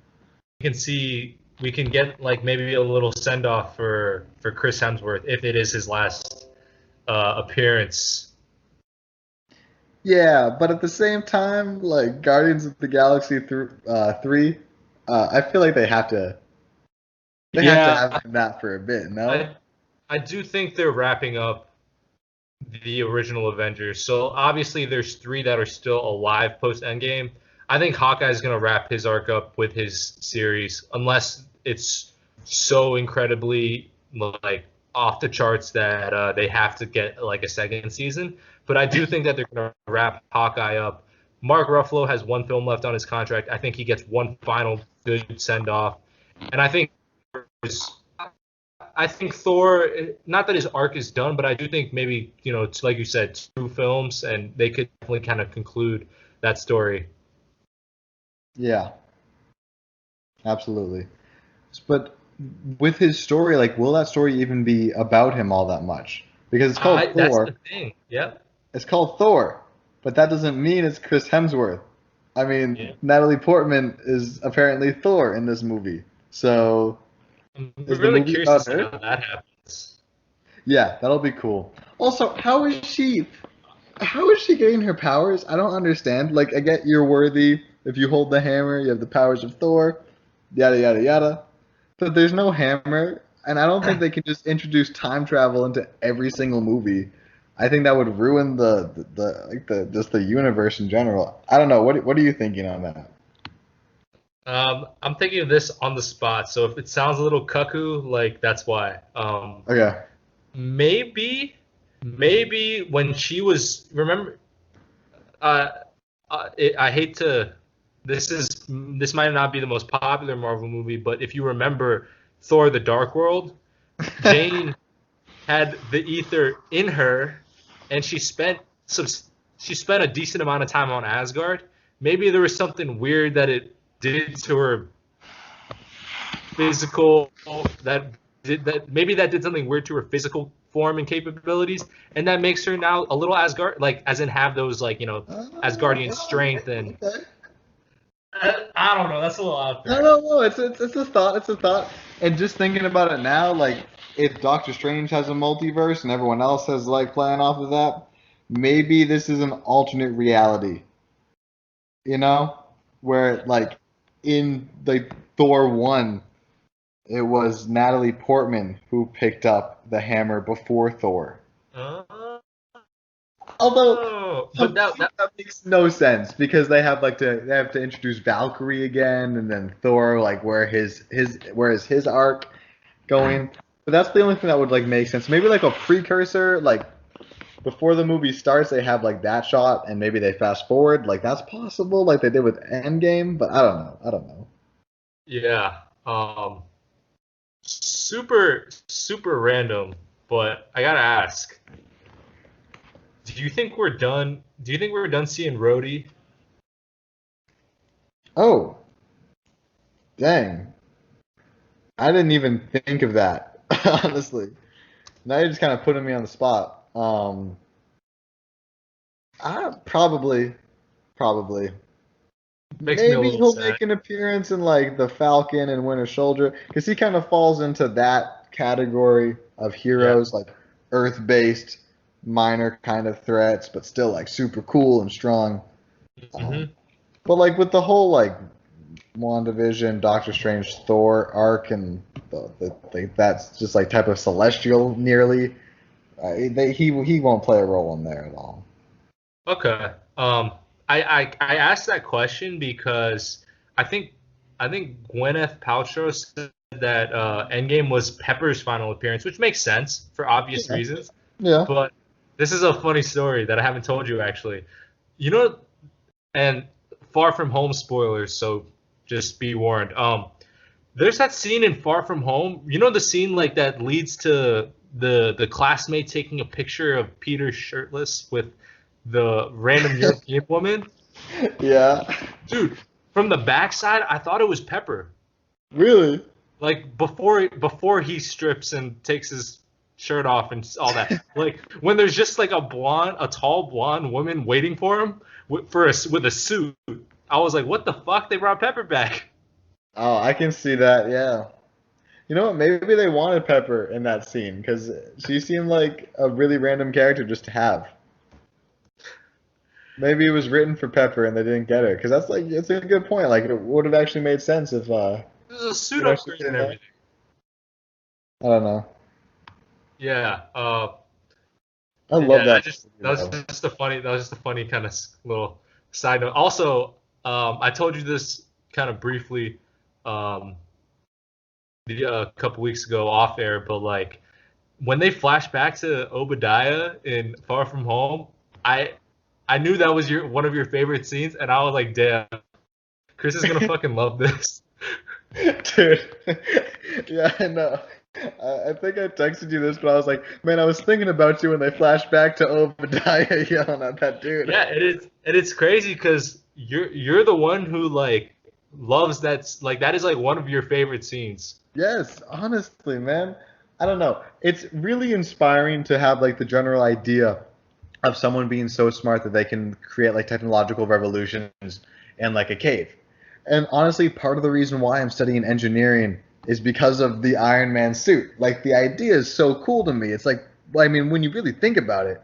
We can get like maybe a little send off for Chris Hemsworth if it is his last appearance. Yeah, but at the same time, like Guardians of the Galaxy 3, I feel like they have to have that for a bit, no? I do think they're wrapping up the original Avengers. So obviously there's 3 that are still alive post Endgame. I think Hawkeye's going to wrap his arc up with his series, unless it's so incredibly like off the charts that they have to get like a second season. But I do think that they're going to wrap Hawkeye up. Mark Ruffalo has 1 film left on his contract. I think he gets one final good send off, and I think Thor. Not that his arc is done, but I do think maybe it's like you said, 2 films, and they could definitely kind of conclude that story. Yeah, absolutely. But with his story, like, will that story even be about him all that much? Because it's called Thor. That's the thing. Yep. It's called Thor, but that doesn't mean it's Chris Hemsworth. I mean, Natalie Portman is apparently Thor in this movie. So, I'm really curious to see how that happens. Yeah, that'll be cool. Also, how is she getting her powers? I don't understand. Like, I get you're worthy. If you hold the hammer, you have the powers of Thor, yada, yada, yada. But there's no hammer, and I don't think they can just introduce time travel into every single movie. I think that would ruin the universe in general. I don't know. What are you thinking on that? I'm thinking of this on the spot, so if it sounds a little cuckoo, like that's why. Okay. Maybe when she was I hate to. This might not be the most popular Marvel movie, but if you remember Thor: The Dark World, Jane had the ether in her, and she spent a decent amount of time on Asgard. Maybe there was something weird that it did to her physical maybe that did something weird to her physical form and capabilities, and that makes her now a little Asgard, like as in have those Asgardian strength and. I don't know. That's a little out there. No. It's a thought. It's a thought. And just thinking about it now, like if Doctor Strange has a multiverse and everyone else has like playing off of that, maybe this is an alternate reality. Where like in the Thor 1, it was Natalie Portman who picked up the hammer before Thor. Although that makes no sense because they have to introduce Valkyrie again, and then Thor, like where is his arc going? But that's the only thing that would like make sense. Maybe like a precursor, like before the movie starts, they have like that shot, and maybe they fast forward. Like that's possible, like they did with Endgame. But I don't know. Yeah. Super random, but I gotta ask. Do you think we're done seeing Rhodey? Oh, dang! I didn't even think of that, honestly. Now you're just kind of putting me on the spot. Probably. Maybe he'll make an appearance in like the Falcon and Winter Soldier, because he kind of falls into that category of heroes, like Earth-based, minor kind of threats, but still like super cool and strong. But like with the whole like WandaVision, Doctor Strange, Thor arc, and that's just like type of celestial nearly. He won't play a role in there at all. Okay. I asked that question because I think Gwyneth Paltrow said that Endgame was Pepper's final appearance, which makes sense for obvious reasons. Yeah. But this is a funny story that I haven't told you actually. And Far From Home spoilers, so just be warned. There's that scene in Far From Home. The scene like that leads to the classmate taking a picture of Peter shirtless with the random European woman. Yeah. Dude, from the backside, I thought it was Pepper. Really? Like before he strips and takes his shirt off and all that. Like when there's just like a tall blonde woman waiting for him with a suit. I was like, what the fuck? They brought Pepper back. Oh, I can see that. Yeah. You know what? Maybe they wanted Pepper in that scene because she seemed like a really random character just to have. Maybe it was written for Pepper and they didn't get her because it's a good point. Like it would have actually made sense if There's a suit she upgrade and did that. everything. I don't know. Yeah. I love Yeah. that. That was just a funny kind of little side note. Also, I told you this kind of briefly a couple weeks ago off air, but like when they flash back to Obadiah in Far From Home, I knew that was one of your favorite scenes, and I was like, damn, Chris is gonna fucking love this. Dude. Yeah, I know. I think I texted you this, but I was like, man, I was thinking about you when they flashed back to Obadiah yelling at that dude. Yeah, it's crazy because you're the one who like loves that, like that is like one of your favorite scenes. Yes, honestly, man. I don't know. It's really inspiring to have like the general idea of someone being so smart that they can create like technological revolutions in like a cave. And honestly, part of the reason why I'm studying engineering is because of the Iron Man suit. Like the idea is so cool to me. It's like, well, I mean, when you really think about it,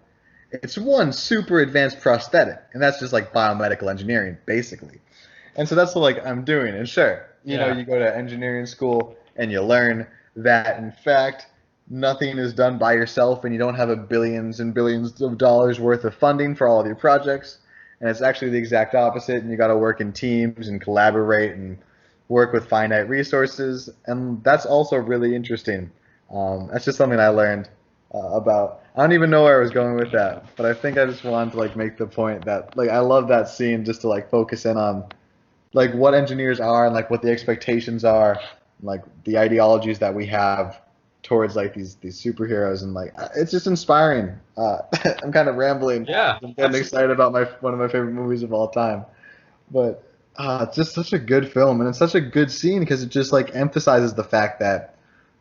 it's one super advanced prosthetic, and that's just like biomedical engineering, basically. And so that's what like I'm doing. And sure, you know, Yeah. you go to engineering school and you learn that in fact nothing is done by yourself, and you don't have a billions and billions of dollars worth of funding for all of your projects. And it's actually the exact opposite, and you got to work in teams and collaborate and work with finite resources, and that's also really interesting. That's just something I learned about. I don't even know where I was going with that, but I think I just wanted to like make the point that like I love that scene just to like focus in on like what engineers are and like what the expectations are, like the ideologies that we have towards like these superheroes, and like it's just inspiring. I'm kind of rambling. Yeah. I'm getting excited about my one of my favorite movies of all time, but it's just such a good film, and it's such a good scene because it just like emphasizes the fact that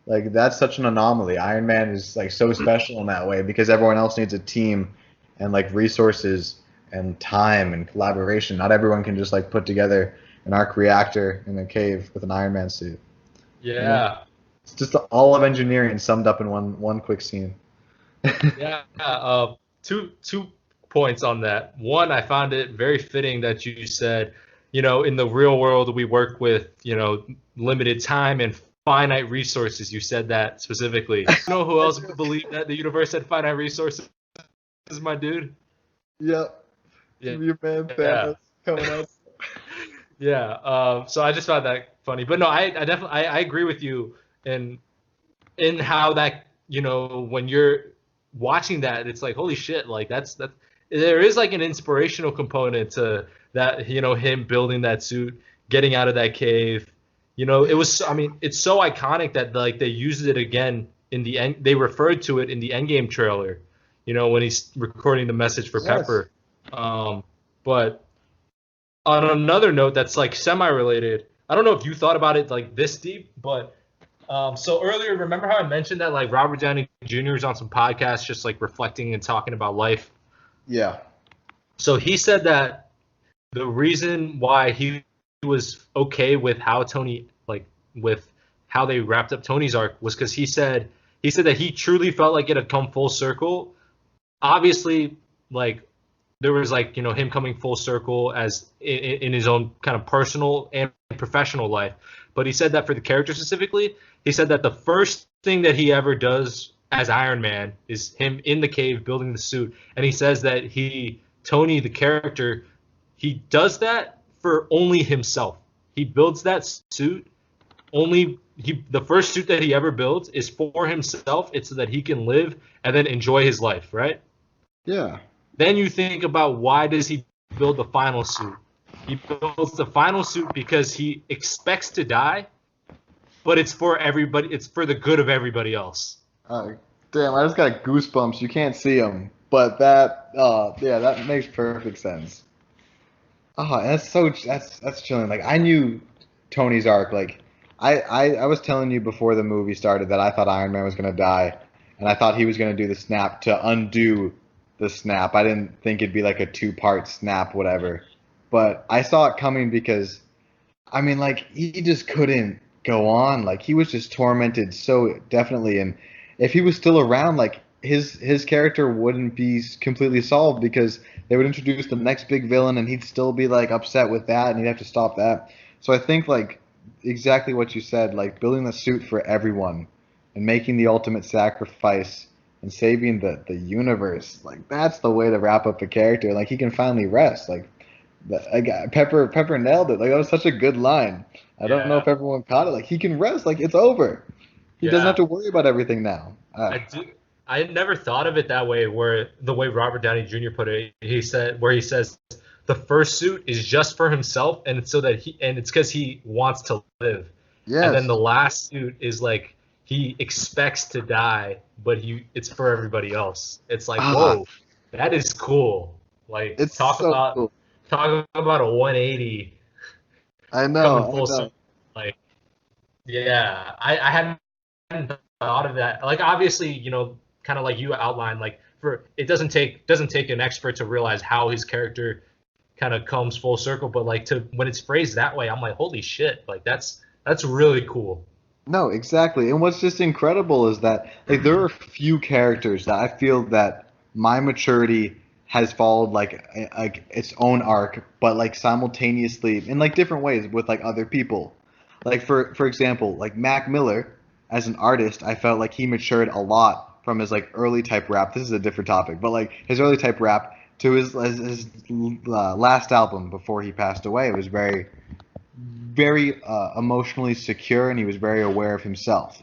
like that's such an anomaly. Iron Man is like so special in that way because everyone else needs a team and like resources and time and collaboration. Not everyone can just like put together an arc reactor in a cave with an Iron Man suit. Yeah. You know? It's just all of engineering summed up in one quick scene. Yeah. Two points on that. One, I found it very fitting that you said, you know, in the real world we work with, you know, limited time and finite resources. You said that specifically. You know who else would believe that the universe had finite resources? My dude. Yep. Yeah. Your man Thanos coming out. Yeah. So I just found that funny, but no, I definitely I agree with you in how that, you know, when you're watching that, it's like holy shit, like that there is like an inspirational component to that, you know, him building that suit, getting out of that cave. You know, it was, I mean, it's so iconic that like they used it again in the end. They referred to it in the Endgame trailer, you know, when he's recording the message for Pepper. But on another note that's like semi-related, I don't know if you thought about it like this deep, but so earlier, remember how I mentioned that like Robert Downey Jr. is on some podcasts just like reflecting and talking about life? Yeah. So he said that the reason why he was okay with how Tony, like with how they wrapped up Tony's arc, was because he said that he truly felt like it had come full circle. Obviously, like there was like, you know, him coming full circle as in his own kind of personal and professional life. But he said that for the character specifically, he said that the first thing that he ever does as Iron Man is him in the cave building the suit. And he says that Tony, the character, he does that for only himself. He builds that suit the first suit that he ever builds is for himself. It's so that he can live and then enjoy his life, right? Yeah. Then you think about why does he build the final suit? He builds the final suit because he expects to die, but it's for everybody. It's for the good of everybody else. Damn, I just got goosebumps. You can't see them, But that makes perfect sense. Oh, that's chilling. Like I knew Tony's arc. Like I was telling you before the movie started that I thought Iron Man was gonna die, and I thought he was gonna do the snap to undo the snap. I didn't think it'd be like a two-part snap, whatever. But I saw it coming because I mean, like he just couldn't go on. Like he was just tormented so definitely, and if he was still around, like his character wouldn't be completely solved because they would introduce the next big villain, and he'd still be like upset with that, and he'd have to stop that. So I think like exactly what you said, like building the suit for everyone and making the ultimate sacrifice and saving the universe, like that's the way to wrap up a character. Like he can finally rest. Like Pepper nailed it. Like that was such a good line. I don't know Yeah, if everyone caught it. Like he can rest. Like it's over. He doesn't have yeah. to worry about everything now. I do. I had never thought of it that way. Where the way Robert Downey Jr. put it, he says the first suit is just for himself, and it's so that it's because he wants to live, and then Yes. the last suit is like he expects to die, but it's for everybody else. It's like, Ah, whoa, that is cool. Like it's so cool. talk about a 180 I coming know. I full know. circle. Like, yeah, I hadn't thought of that. Like, obviously, kind of like you outlined, like for it doesn't take an expert to realize how his character kind of comes full circle, but like to when it's phrased that way, I'm like, holy shit, like that's really cool. No, exactly. And what's just incredible is that like there are few characters that I feel that my maturity has followed like its own arc, but like simultaneously in like different ways with like other people. Like for example, like Mac Miller as an artist, I felt like he matured a lot from his like early type rap. This is a different topic, but like his early type rap to his last album before he passed away. It was very emotionally secure, and he was very aware of himself.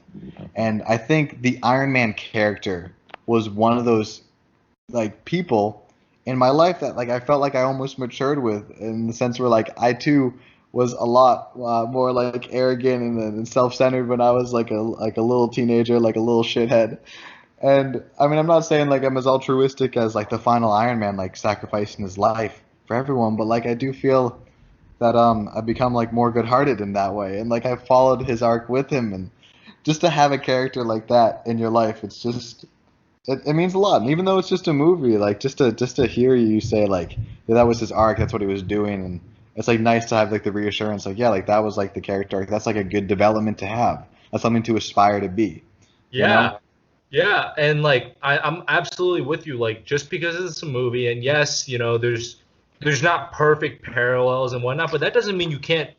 And I think the Iron Man character was one of those like people in my life that like I felt like I almost matured with, in the sense where like I too was a lot more like arrogant and self-centered when I was like a little teenager, like a little shithead. And I mean, I'm not saying like I'm as altruistic as like the final Iron Man, like sacrificing his life for everyone, but like I do feel that I've become like more good-hearted in that way, and like I've followed his arc with him, and just to have a character like that in your life, it's just it means a lot. And even though it's just a movie, like just to hear you say like yeah, that was his arc, that's what he was doing, and it's like nice to have like the reassurance, like yeah, like that was like the character arc. That's like a good development to have. That's something to aspire to be, you know? Yeah, yeah, and like I'm absolutely with you. Like just because it's a movie, and yes, there's not perfect parallels and whatnot, but that doesn't mean you can't,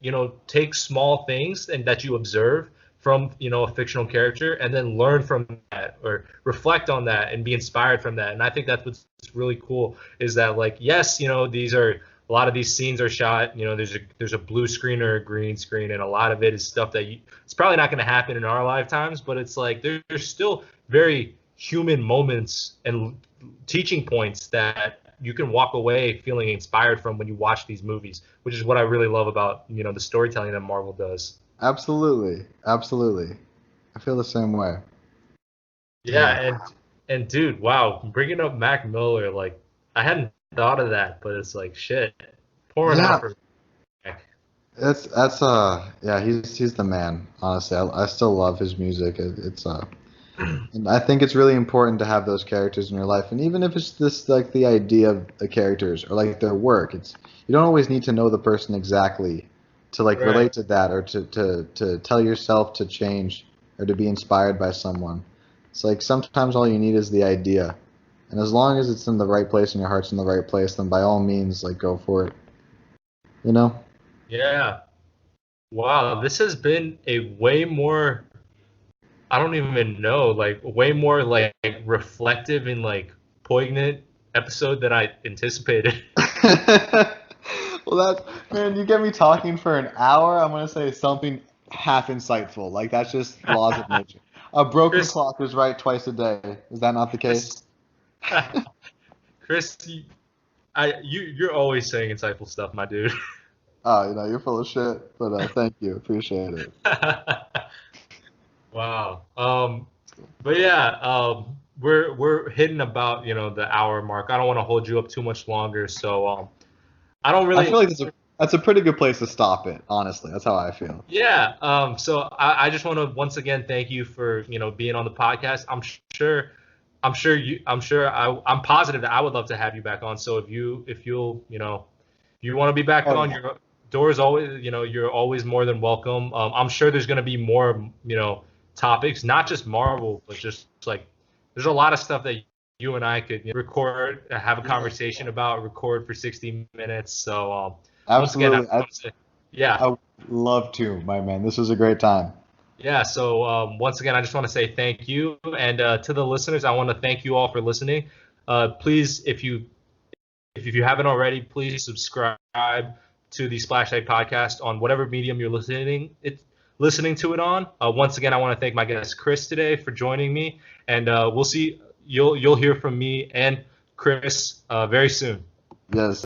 take small things and that you observe from, a fictional character and then learn from that or reflect on that and be inspired from that. And I think that's what's really cool is that like, yes, these are a lot of these scenes are shot, there's a blue screen or a green screen, and a lot of it is stuff that it's probably not going to happen in our lifetimes, but it's like there's still very human moments and teaching points that you can walk away feeling inspired from when you watch these movies, which is what I really love about the storytelling that Marvel does. Absolutely, absolutely. I feel the same way. Yeah, Yeah. and dude, wow, bringing up Mac Miller, like I hadn't thought of that, but it's like shit, pouring out Yeah, for Mac. that's yeah, he's the man. Honestly, I still love his music. It's and I think it's really important to have those characters in your life, and even if it's just like the idea of the characters or like their work, it's you don't always need to know the person exactly to like Right. relate to that or to tell yourself to change or to be inspired by someone. It's like sometimes all you need is the idea, and as long as it's in the right place and your heart's in the right place, then by all means, like go for it. You know? Yeah. Wow, this has been a way more, I don't even know, like way more like reflective and like poignant episode than I anticipated. Well, that's man. You get me talking for an hour. I'm gonna say something half insightful. Like that's just laws of nature. A broken Chris, clock is right twice a day. Is that not the case? Chris, Chris, you're always saying insightful stuff, my dude. Oh, you're full of shit. But thank you. Appreciate it. Wow. But yeah, we're hitting about the hour mark. I don't want to hold you up too much longer, so I don't really. I feel like that's a pretty good place to stop it. Honestly, that's how I feel. Yeah. So I just want to once again thank you for being on the podcast. I'm positive that I would love to have you back on. So if you'll you want to be back on, Yeah. your door's always you're always more than welcome. I'm sure there's gonna be more topics, not just Marvel, but just like there's a lot of stuff that you and I could record, have a conversation about, record for 60 minutes. So once again, Absolutely. yeah. I would love to, my man. This was a great time. Yeah, so once again, I just want to say thank you, and to the listeners, I want to thank you all for listening. Please, if you haven't already, please subscribe to the SplashTag Podcast on whatever medium you're listening to it on. Once again, I want to thank my guest Chris today for joining me, and we'll see. You'll hear from me and Chris very soon. Yes.